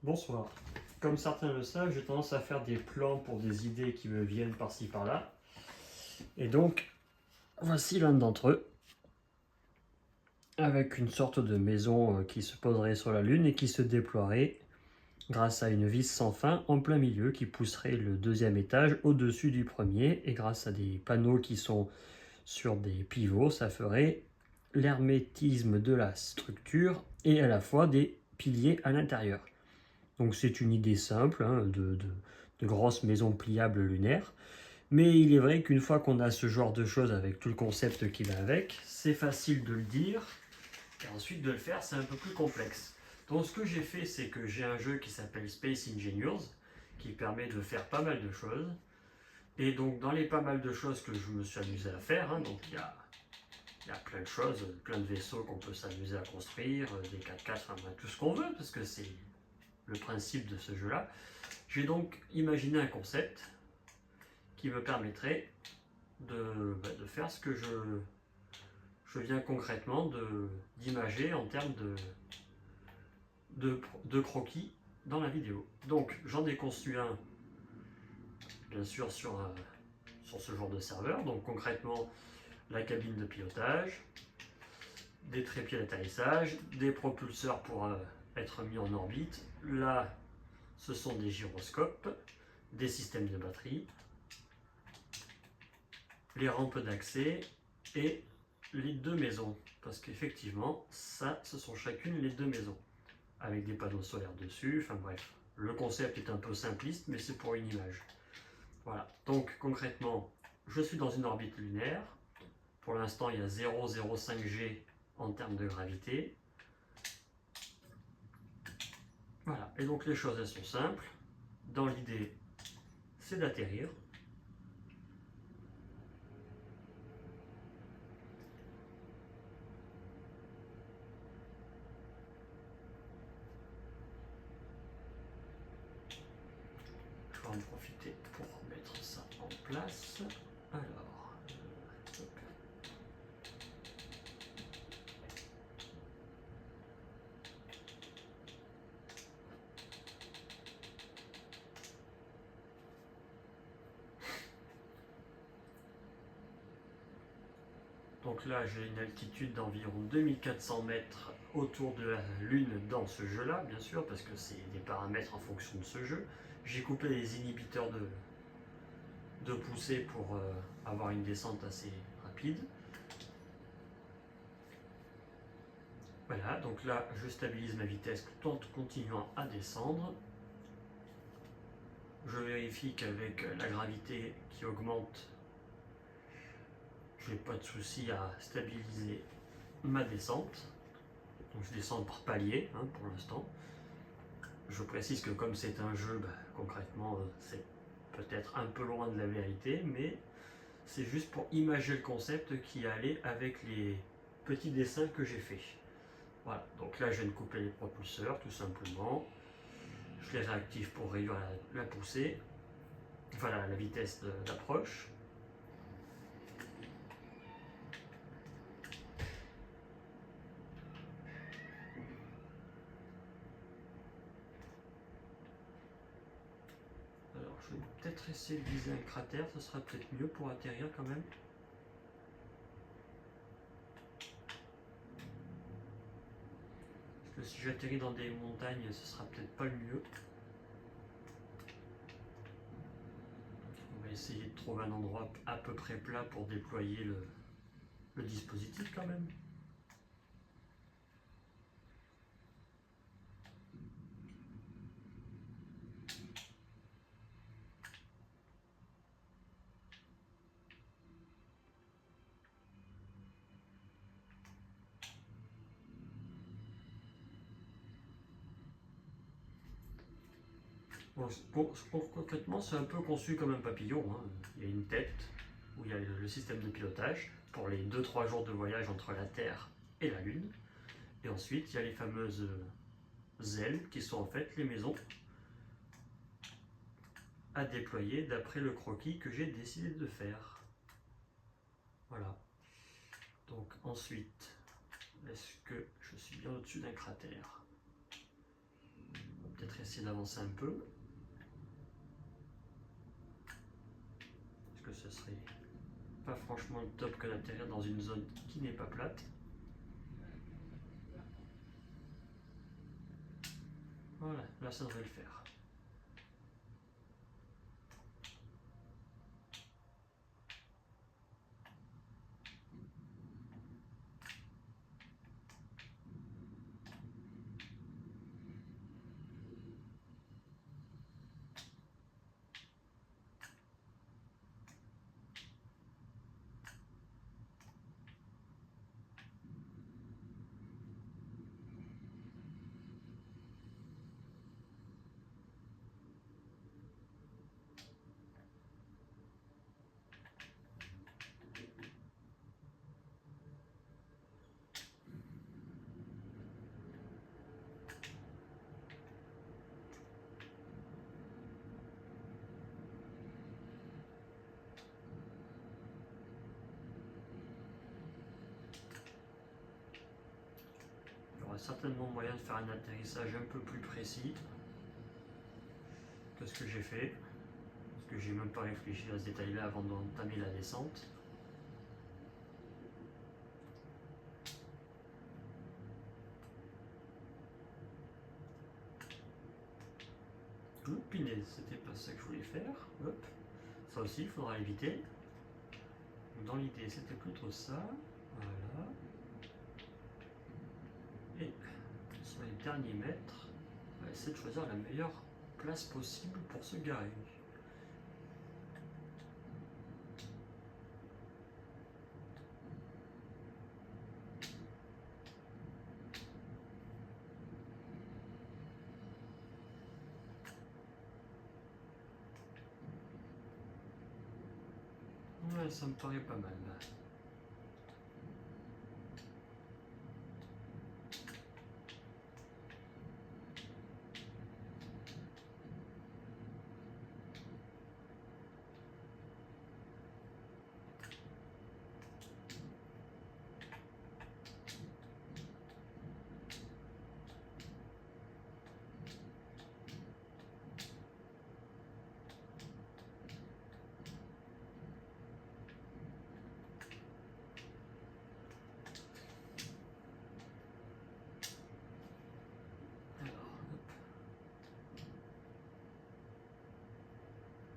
Bonsoir. Comme certains le savent, j'ai tendance à faire des plans pour des idées qui me viennent par-ci par-là. Et donc, voici l'un d'entre eux, avec une sorte de maison qui se poserait sur la Lune et qui se déploierait grâce à une vis sans fin en plein milieu qui pousserait le deuxième étage au-dessus du premier. Et grâce à des panneaux qui sont sur des pivots, ça ferait l'hermétisme de la structure et à la fois des piliers à l'intérieur. Donc c'est une idée simple de grosse maison pliable lunaire. Mais il est vrai qu'une fois qu'on a ce genre de choses avec tout le concept qui va avec, c'est facile de le dire, et ensuite de le faire, c'est un peu plus complexe. Donc ce que j'ai fait, c'est que j'ai un jeu qui s'appelle Space Engineers, qui permet de faire pas mal de choses. Et donc dans les pas mal de choses que je me suis amusé à faire, donc il y a plein de choses, plein de vaisseaux qu'on peut s'amuser à construire, des 4x4, enfin tout ce qu'on veut, parce que c'est le principe de ce jeu-là. J'ai donc imaginé un concept qui me permettrait de faire ce que je viens concrètement d'imager en termes de croquis dans la vidéo. Donc j'en ai conçu un, bien sûr, sur ce genre de serveur. Donc concrètement, la cabine de pilotage, des trépieds d'atterrissage, des propulseurs pour être mis en orbite. Là, ce sont des gyroscopes, des systèmes de batterie, les rampes d'accès et les deux maisons. Parce qu'effectivement, ça, ce sont chacune les deux maisons. Avec des panneaux solaires dessus, enfin bref. Le concept est un peu simpliste, mais c'est pour une image. Voilà. Donc concrètement, je suis dans une orbite lunaire. Pour l'instant, il y a 0,05 G en termes de gravité. Voilà. Et donc les choses, elles sont simples. Dans l'idée, c'est d'atterrir. Je vais en profiter pour mettre ça en place. Alors, donc là, j'ai une altitude d'environ 2400 mètres autour de la Lune dans ce jeu-là, bien sûr, parce que c'est des paramètres en fonction de ce jeu. J'ai coupé les inhibiteurs de poussée pour avoir une descente assez rapide. Voilà, donc là, je stabilise ma vitesse tout en continuant à descendre. Je vérifie qu'avec la gravité qui augmente, je n'ai pas de souci à stabiliser ma descente. Donc je descends par palier pour l'instant. Je précise que comme c'est un jeu, concrètement, c'est peut-être un peu loin de la vérité, mais c'est juste pour imager le concept qui allait avec les petits dessins que j'ai faits. Voilà, donc là je viens de couper les propulseurs tout simplement. Je les réactive pour réduire la poussée, enfin la vitesse d'approche. Alors je vais peut-être essayer de viser un cratère, ce sera peut-être mieux pour atterrir quand même. Parce que si j'atterris dans des montagnes, ce sera peut-être pas le mieux. On va essayer de trouver un endroit à peu près plat pour déployer le dispositif quand même. Bon, concrètement, c'est un peu conçu comme un papillon. Il y a une tête où il y a le système de pilotage pour les 2-3 jours de voyage entre la Terre et la Lune. Et ensuite, il y a les fameuses ailes qui sont en fait les maisons à déployer d'après le croquis que j'ai décidé de faire. Voilà. Donc ensuite, est-ce que je suis bien au-dessus d'un cratère? On va peut-être essayer essayer d'avancer un peu. Parce que ce serait pas franchement top que d'atterrir dans une zone qui n'est pas plate. Voilà, là ça devrait le faire. Il y aura certainement moyen de faire un atterrissage un peu plus précis que ce que j'ai fait. Parce que j'ai même pas réfléchi à ce détail-là avant d'entamer la descente. Punaise, c'était pas ça que je voulais faire. Hop. Ça aussi, il faudra éviter. Dans l'idée, c'était plutôt ça. Voilà. Et sur les derniers mètres, on va essayer de choisir la meilleure place possible pour se garer. Ouais, ça me paraît pas mal là.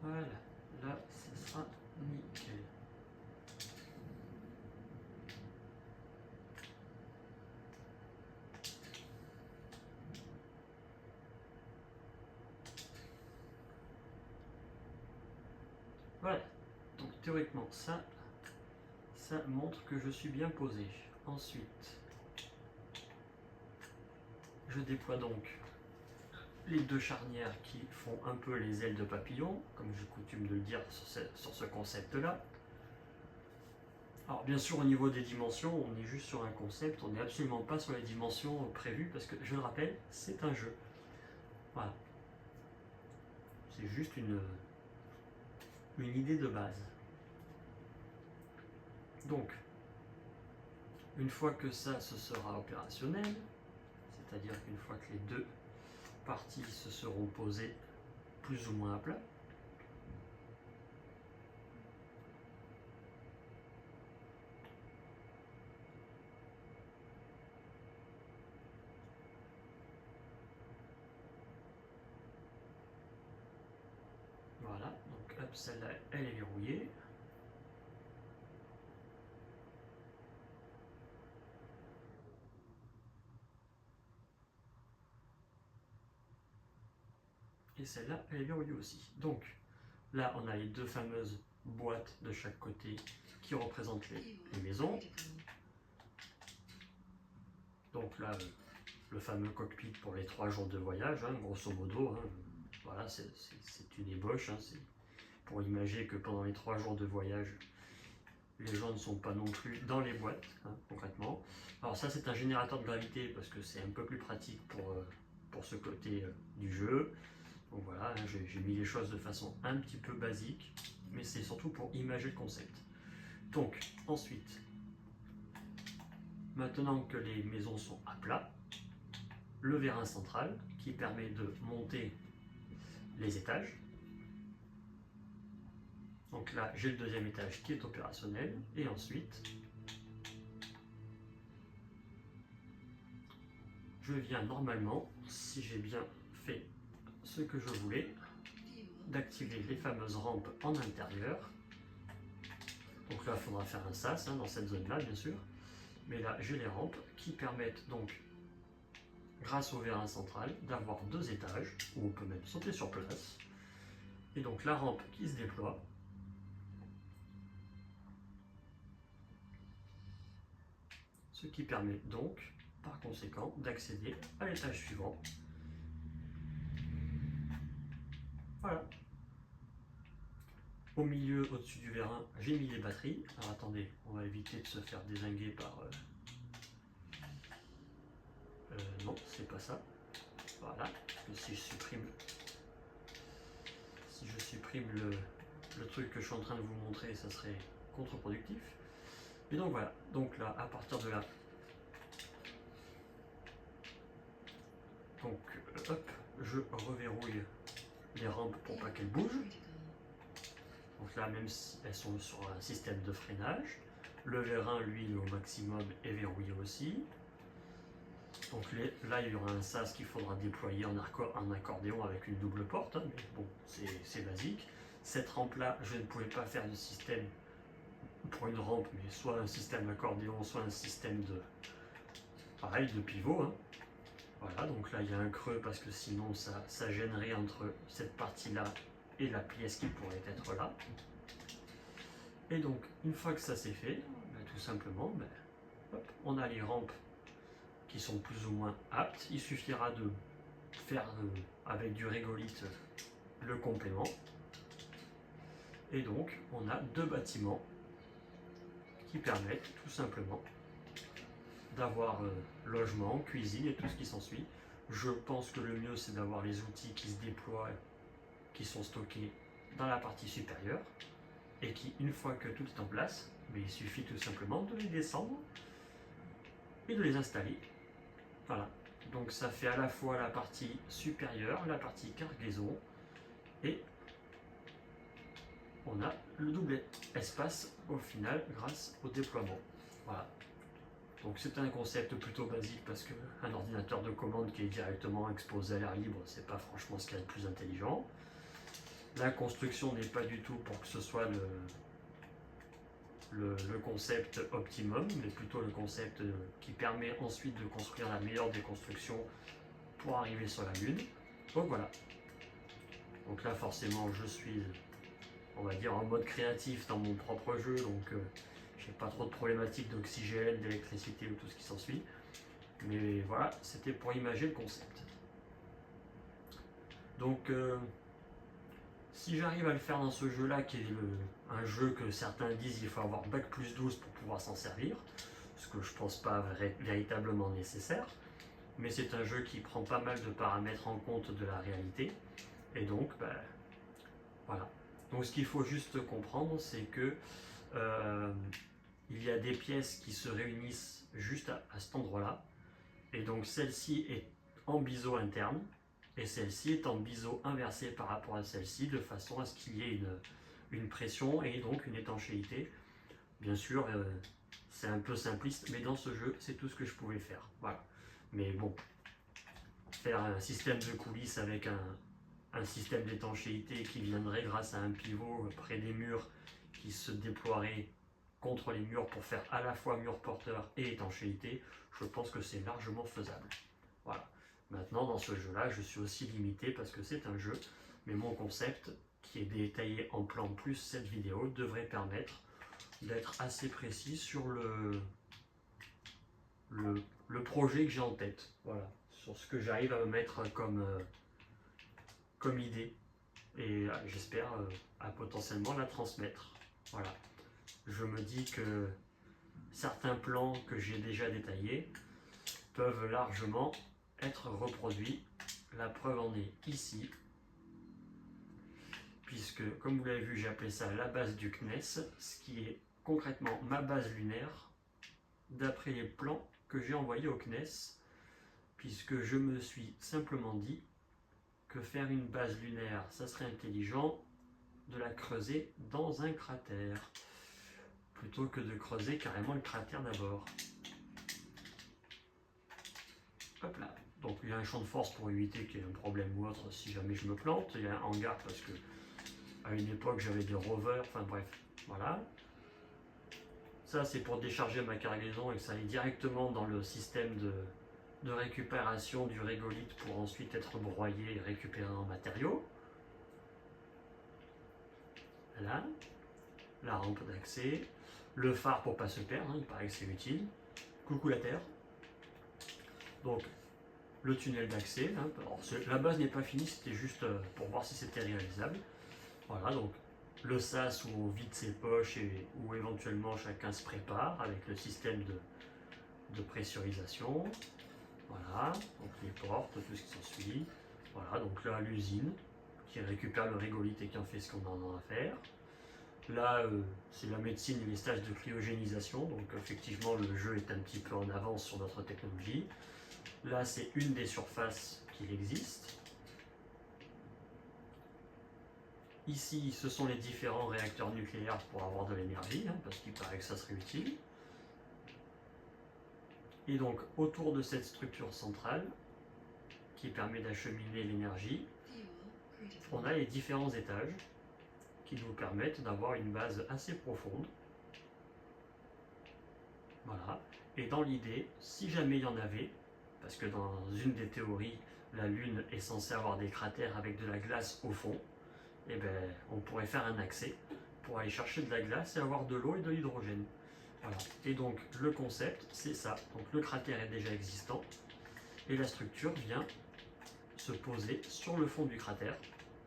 Voilà, là, ce sera nickel. Voilà, donc théoriquement, ça montre que je suis bien posé. Ensuite, je déploie donc les deux charnières qui font un peu les ailes de papillon, comme j'ai coutume de le dire sur ce concept-là. Alors bien sûr, au niveau des dimensions, on est juste sur un concept, on n'est absolument pas sur les dimensions prévues, parce que, je le rappelle, c'est un jeu. Voilà. C'est juste une idée de base. Donc, une fois que ça se sera opérationnel, c'est-à-dire qu'une fois que les deux parties se seront posées plus ou moins à plat, voilà, donc hop, celle-là, elle est verrouillée. Et celle-là, elle est verrouillée aussi. Donc, là, on a les deux fameuses boîtes de chaque côté qui représentent les maisons. Donc là, le fameux cockpit pour les 3 jours de voyage, hein, grosso modo. Hein, voilà, c'est une ébauche. Hein, c'est pour imaginer que pendant les 3 jours de voyage, les gens ne sont pas non plus dans les boîtes, hein, concrètement. Alors ça, c'est un générateur de gravité parce que c'est un peu plus pratique pour ce côté du jeu. Donc voilà, hein, j'ai mis les choses de façon un petit peu basique, mais c'est surtout pour imager le concept. Donc, ensuite, maintenant que les maisons sont à plat, le vérin central qui permet de monter les étages. Donc là, j'ai le deuxième étage qui est opérationnel. Et ensuite, je viens normalement, si j'ai bien fait ce que je voulais, d'activer les fameuses rampes en intérieur. Donc là, il faudra faire un sas dans cette zone-là, bien sûr. Mais là, j'ai les rampes qui permettent donc, grâce au vérin central, d'avoir 2 étages, où on peut même sauter sur place. Et donc la rampe qui se déploie. Ce qui permet donc, par conséquent, d'accéder à l'étage suivant. Voilà. Au milieu, au-dessus du vérin, j'ai mis les batteries. Alors attendez, on va éviter de se faire dézinguer par... non, c'est pas ça. Voilà, parce que si je supprime le truc que je suis en train de vous montrer, ça serait contre-productif. Et donc voilà, donc là, à partir de là, donc hop, je reverrouille les rampes pour pas qu'elles bougent. Donc là, même si elles sont sur un système de freinage, le vérin, lui, au maximum, est verrouillé aussi. Donc là, il y aura un sas qu'il faudra déployer en accordéon avec une double porte, hein, mais bon, c'est basique. Cette rampe-là, je ne pouvais pas faire de système pour une rampe, mais soit un système accordéon, soit un système de, pareil, de pivot. Hein. Voilà, donc là, il y a un creux parce que sinon, ça gênerait entre cette partie-là et la pièce qui pourrait être là. Et donc, une fois que ça c'est fait, tout simplement, hop, on a les rampes qui sont plus ou moins aptes. Il suffira de faire avec du régolithe le complément. Et donc, on a 2 bâtiments qui permettent tout simplement d'avoir logement, cuisine et tout ce qui s'ensuit. Je pense que le mieux, c'est d'avoir les outils qui se déploient, qui sont stockés dans la partie supérieure et qui, une fois que tout est en place, mais il suffit tout simplement de les descendre et de les installer. Voilà, donc ça fait à la fois la partie supérieure, la partie cargaison, et on a le double espace au final grâce au déploiement. Voilà, donc c'est un concept plutôt basique parce qu'un ordinateur de commande qui est directement exposé à l'air libre, c'est pas franchement ce qu'il y a de plus intelligent. La construction n'est pas du tout pour que ce soit le concept optimum, mais plutôt le concept qui permet ensuite de construire la meilleure des constructions pour arriver sur la Lune. Donc voilà. Donc là forcément je suis, on va dire, en mode créatif dans mon propre jeu, donc j'ai pas trop de problématiques d'oxygène, d'électricité ou tout ce qui s'ensuit. Mais voilà, c'était pour imaginer le concept. Donc si j'arrive à le faire dans ce jeu-là, qui est un jeu que certains disent il faut avoir Bac+12 pour pouvoir s'en servir, ce que je pense pas véritablement nécessaire, mais c'est un jeu qui prend pas mal de paramètres en compte de la réalité, et donc, voilà. Donc ce qu'il faut juste comprendre, c'est que il y a des pièces qui se réunissent juste à cet endroit-là, et donc celle-ci est en biseau interne, et celle-ci est en biseau inversé par rapport à celle-ci, de façon à ce qu'il y ait une pression et donc une étanchéité. Bien sûr, c'est un peu simpliste, mais dans ce jeu, c'est tout ce que je pouvais faire. Voilà. Mais bon, faire un système de coulisses avec un système d'étanchéité qui viendrait grâce à un pivot près des murs qui se déploierait contre les murs pour faire à la fois mur porteur et étanchéité, je pense que c'est largement faisable. Voilà. Maintenant, dans ce jeu-là, je suis aussi limité parce que c'est un jeu, mais mon concept, qui est détaillé en plan plus cette vidéo, devrait permettre d'être assez précis sur le projet que j'ai en tête. Voilà, sur ce que j'arrive à me mettre comme idée. Et j'espère à potentiellement la transmettre. Voilà. Je me dis que certains plans que j'ai déjà détaillés peuvent largement être reproduit. La preuve en est ici, puisque comme vous l'avez vu, j'ai appelé ça la base du CNES, ce qui est concrètement ma base lunaire d'après les plans que j'ai envoyés au CNES puisque je me suis simplement dit que faire une base lunaire, ça serait intelligent de la creuser dans un cratère, plutôt que de creuser carrément le cratère d'abord. Hop là. Donc il y a un champ de force pour éviter qu'il y ait un problème ou autre si jamais je me plante. Il y a un hangar parce que à une époque j'avais des rovers, enfin bref, voilà. Ça c'est pour décharger ma cargaison et que ça aille directement dans le système de récupération du régolithe pour ensuite être broyé et récupéré en matériaux. Voilà. La rampe d'accès. Le phare pour pas se perdre, hein, il paraît que c'est utile. Coucou la Terre. Donc le tunnel d'accès. Hein. Alors, la base n'est pas finie, c'était juste pour voir si c'était réalisable. Voilà, donc le sas où on vide ses poches et où éventuellement chacun se prépare avec le système de pressurisation. Voilà, donc les portes, tout ce qui s'ensuit. Voilà, donc là l'usine qui récupère le régolithe et qui en fait ce qu'on en a à faire. Là, c'est la médecine et les stages de cryogénisation, donc effectivement le jeu est un petit peu en avance sur notre technologie. Là, c'est une des surfaces qu'il existe. Ici, ce sont les différents réacteurs nucléaires pour avoir de l'énergie, hein, parce qu'il paraît que ça serait utile. Et donc, autour de cette structure centrale, qui permet d'acheminer l'énergie, on a les différents étages qui nous permettent d'avoir une base assez profonde. Voilà. Et dans l'idée, si jamais il y en avait, parce que dans une des théories, la Lune est censée avoir des cratères avec de la glace au fond, et ben, on pourrait faire un accès pour aller chercher de la glace et avoir de l'eau et de l'hydrogène. Voilà. Et donc le concept, c'est ça. Donc le cratère est déjà existant et la structure vient se poser sur le fond du cratère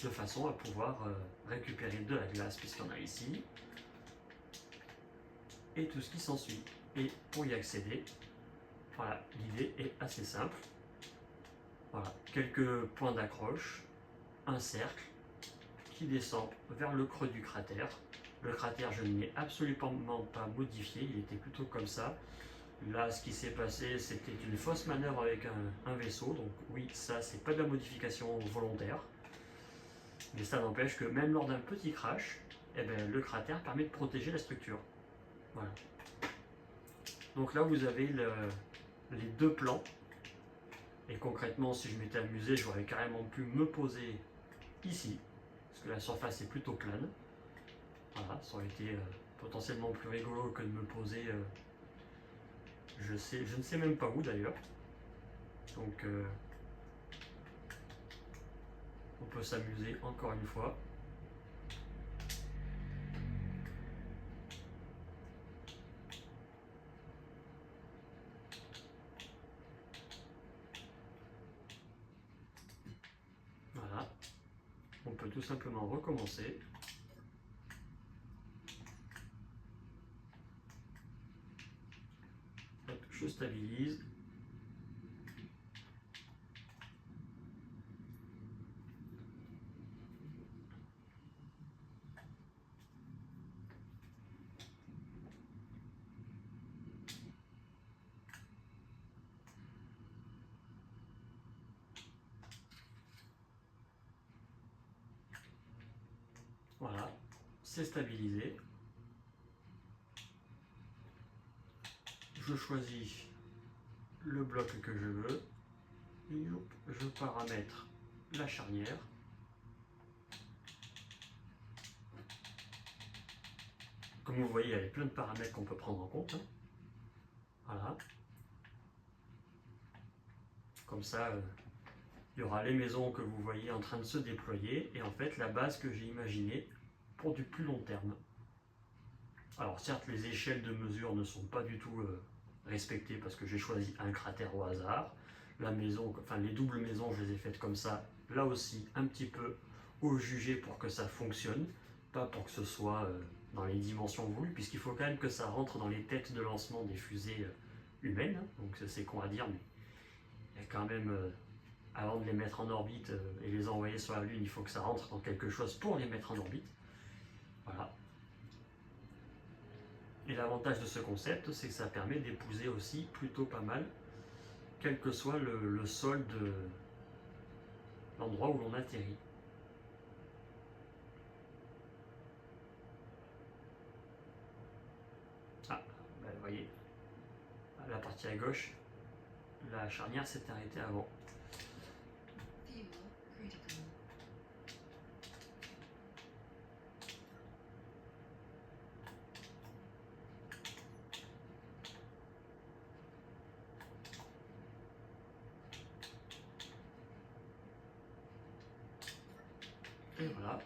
de façon à pouvoir récupérer de la glace puisqu'on a ici et tout ce qui s'ensuit. Et pour y accéder, voilà, l'idée est assez simple. Voilà, quelques points d'accroche, un cercle qui descend vers le creux du cratère. Le cratère, je ne l'ai absolument pas modifié, il était plutôt comme ça. Là, ce qui s'est passé, c'était une fausse manœuvre avec un vaisseau. Donc oui, ça, c'est pas de la modification volontaire. Mais ça n'empêche que même lors d'un petit crash, eh ben, le cratère permet de protéger la structure. Voilà. Donc là, vous avez les deux plans. Et concrètement, si je m'étais amusé, j'aurais carrément pu me poser ici, parce que la surface est plutôt plane. Voilà, ça aurait été potentiellement plus rigolo que de me poser, je ne sais même pas où d'ailleurs. Donc on peut s'amuser encore une fois. Voilà, on peut tout simplement recommencer. Hop, je stabilise. Voilà, c'est stabilisé. Je choisis le bloc que je veux. Et hop, je paramètre la charnière. Comme vous voyez, il y a plein de paramètres qu'on peut prendre en compte. Hein. Voilà. Comme ça, il y aura les maisons que vous voyez en train de se déployer et en fait la base que j'ai imaginée pour du plus long terme. Alors certes, les échelles de mesure ne sont pas du tout respectées parce que j'ai choisi un cratère au hasard. La maison, enfin les doubles maisons, je les ai faites comme ça. Là aussi, un petit peu au jugé pour que ça fonctionne, pas pour que ce soit dans les dimensions voulues, puisqu'il faut quand même que ça rentre dans les têtes de lancement des fusées humaines. Hein. Donc c'est con à dire, mais il y a quand même, avant de les mettre en orbite et les envoyer sur la Lune, il faut que ça rentre dans quelque chose pour les mettre en orbite. Voilà. Et l'avantage de ce concept, c'est que ça permet d'épouser aussi plutôt pas mal quel que soit le sol de l'endroit où l'on atterrit. Ah, ben, vous voyez, la partie à gauche, la charnière s'est arrêtée avant. Et voilà.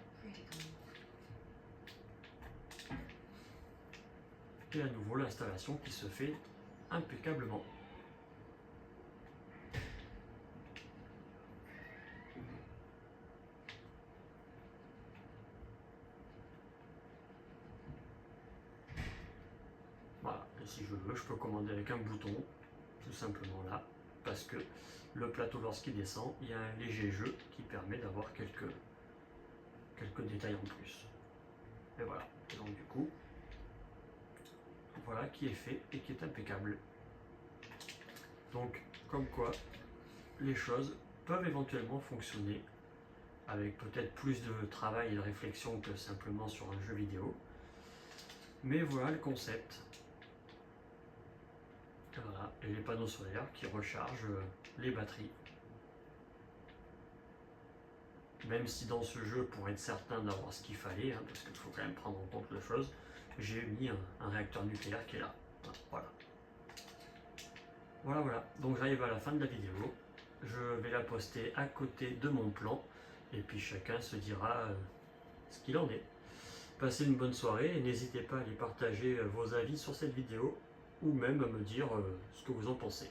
Et à nouveau l'installation qui se fait impeccablement. Voilà, et si je veux, je peux commander avec un bouton, tout simplement là, parce que le plateau, lorsqu'il descend, il y a un léger jeu qui permet d'avoir quelques détails en plus. Et voilà, et donc du coup, voilà qui est fait et qui est impeccable. Donc, comme quoi, les choses peuvent éventuellement fonctionner avec peut-être plus de travail et de réflexion que simplement sur un jeu vidéo. Mais voilà le concept. Et voilà, et les panneaux solaires qui rechargent les batteries. Même si dans ce jeu, pour être certain d'avoir ce qu'il fallait, hein, parce qu'il faut quand même prendre en compte les choses, j'ai mis un réacteur nucléaire qui est là. Voilà. Voilà. Donc j'arrive à la fin de la vidéo. Je vais la poster à côté de mon plan. Et puis chacun se dira ce qu'il en est. Passez une bonne soirée et n'hésitez pas à aller partager vos avis sur cette vidéo ou même à me dire ce que vous en pensez.